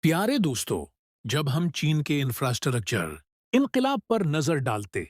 प्यारे दोस्तों, जब हम चीन के इंफ्रास्ट्रक्चर इनकलाब पर नजर डालते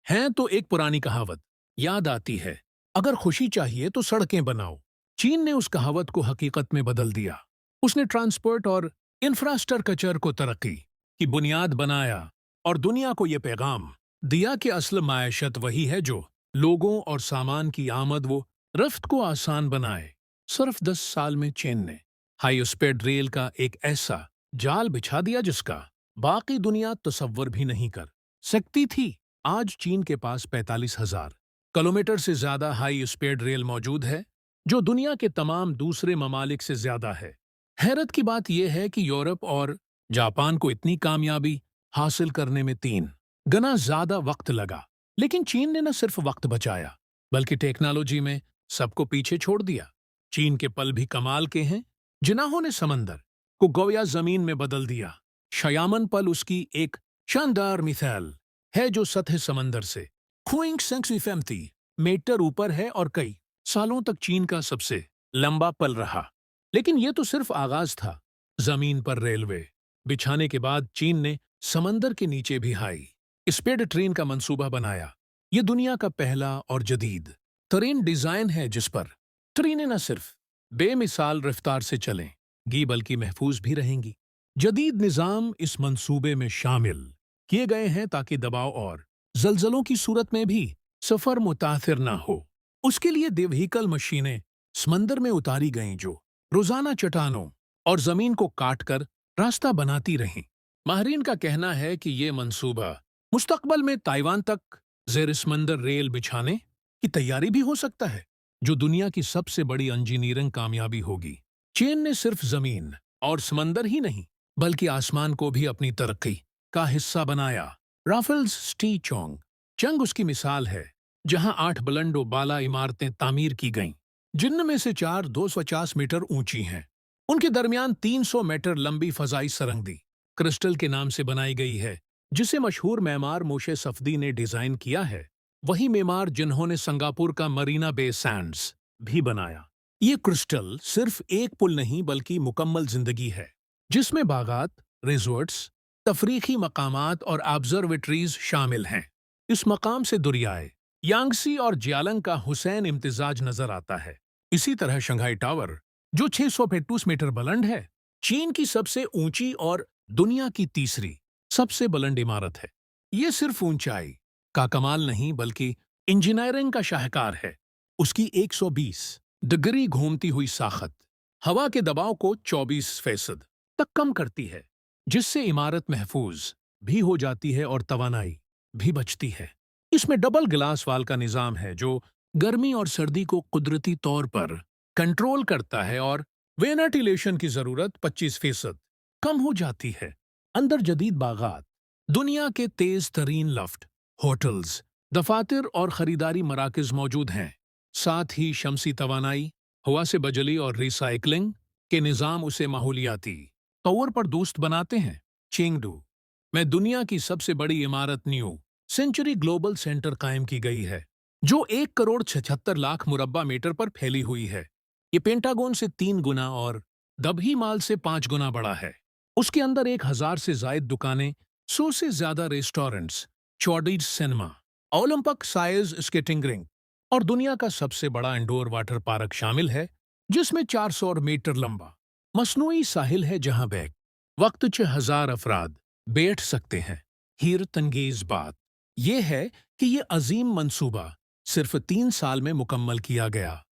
हैं तो एक पुरानी कहावत याद आती है, अगर खुशी चाहिए तो सड़कें बनाओ। चीन ने उस कहावत को हकीकत में बदल दिया। उसने ट्रांसपोर्ट और इंफ्रास्ट्रक्चर को तरक्की की बुनियाद बनाया और दुनिया को ये पैगाम दिया कि असल मायशत वही है जो लोगों और सामान की आमद व रफ्त को आसान बनाए। सिर्फ 10 साल में चीन ने हाई स्पीड रेल का एक ऐसा जाल बिछा दिया जिसका बाकी दुनिया तसव्वुर भी नहीं कर सकती थी। आज चीन के पास 45,000 किलोमीटर से ज्यादा हाई स्पीड रेल मौजूद है, जो दुनिया के तमाम दूसरे ममालिक से ज्यादा है। हैरत की बात यह है कि यूरोप और जापान को इतनी कामयाबी हासिल करने में 3 गुना ज्यादा वक्त लगा, लेकिन चीन ने न सिर्फ वक्त बचाया बल्कि टेक्नोलॉजी में सबको पीछे छोड़ दिया। चीन के पल भी कमाल के हैं, जिन्होंने समंदर को गोया जमीन में बदल दिया। शयामन पल उसकी एक शानदार मिसाल है, जो सतह समंदर से खुइंग 650 मीटर ऊपर है और कई सालों तक चीन का सबसे लंबा पल रहा। लेकिन यह तो सिर्फ आगाज था। जमीन पर रेलवे बिछाने के बाद चीन ने समंदर के नीचे भी हाई स्पीड ट्रेन का मंसूबा बनाया। यह दुनिया का पहला और जदीद तरीन डिजाइन है जिस पर ट्रेनें न सिर्फ बेमिसाल रफ्तार से चलेंगी बल्कि महफूज भी रहेंगी। जदीद निज़ाम इस मंसूबे में शामिल किए गए हैं ताकि दबाव और जलजलों की सूरत में भी सफर मुतासिर ना हो। उसके लिए व्हीकल मशीनें समंदर में उतारी गईं जो रोजाना चट्टानों और जमीन को काटकर रास्ता बनाती रहीं। माहिरीन का कहना है कि ये मंसूबा मुस्तकबल में ताइवान तक ज़ेर समंदर रेल बिछाने की तैयारी भी हो सकता है, जो दुनिया की सबसे बड़ी इंजीनियरिंग कामयाबी होगी। चीन ने सिर्फ जमीन और समंदर ही नहीं बल्कि आसमान को भी अपनी तरक्की का हिस्सा बनाया। राफेल्स टी चोंग चंग उसकी मिसाल है, जहां 8 बुलंद व बाला इमारतें तामीर की गईं, जिनमें से 4 250 मीटर ऊंची हैं। उनके दरमियान 300 मीटर लंबी फजाई सुरंग क्रिस्टल के नाम से बनाई गई है, जिसे मशहूर मेमार मोशे सफदी ने डिजाइन किया है। वही मेमार जिन्होंने सिंगापुर का मरीना बे सैंड्स भी बनाया। ये क्रिस्टल सिर्फ एक पुल नहीं बल्कि मुकम्मल जिंदगी है, जिसमें बागात, रिजॉर्ट्स, तफरीखी मकामात और ऑब्जर्वेटरीज शामिल हैं। इस मकाम से दरियाए यांगसी और जियालंग का हुसैन इम्तिजाज नजर आता है। इसी तरह शंघाई टावर, जो 632 मीटर बुलंद है, चीन की सबसे ऊंची और दुनिया की तीसरी सबसे बुलंद इमारत है। ये सिर्फ ऊंचाई का कमाल नहीं बल्कि इंजीनियरिंग का शाहकार है। उसकी 120 डिग्री घूमती हुई साखत हवा के दबाव को 24% तक कम करती है, जिससे इमारत महफूज भी हो जाती है और तवानाई भी बचती है। इसमें डबल ग्लास वाल का निजाम है, जो गर्मी और सर्दी को कुदरती तौर पर कंट्रोल करता है और वेंटिलेशन की जरूरत 25% कम हो जाती है। अंदर जदीद बागात, दुनिया के तेज तरीन लिफ्ट, होटल्स, दफातर और खरीदारी मराकज मौजूद हैं। साथ ही शमसी तवानाई, हवा से बिजली और रिसाइकलिंग के निज़ाम उसे माहौलियाती तौर पर दोस्त बनाते हैं। चेंगडू में दुनिया की सबसे बड़ी इमारत न्यू सेंचुरी ग्लोबल सेंटर कायम की गई है, जो 1 करोड़ 76 लाख मुरब्बा मीटर पर फैली हुई है। ये पेंटागन से 3 गुना और दबही माल से 5 गुना बड़ा है। उसके अंदर 1,000 से जायद दुकानें, 100 से ज्यादा रेस्टोरेंट्स, चौड़ीज cinema, Olympic size skating ring और दुनिया का सबसे बड़ा इंडोर वाटर पार्क शामिल है, जिसमें 400 मीटर लंबा मसनूई साहिल है, जहां बैग वक्त 6,000 अफराद बैठ सकते हैं। हैरत अंगेज बात यह है कि यह अजीम मंसूबा सिर्फ 3 साल में मुकम्मल किया गया।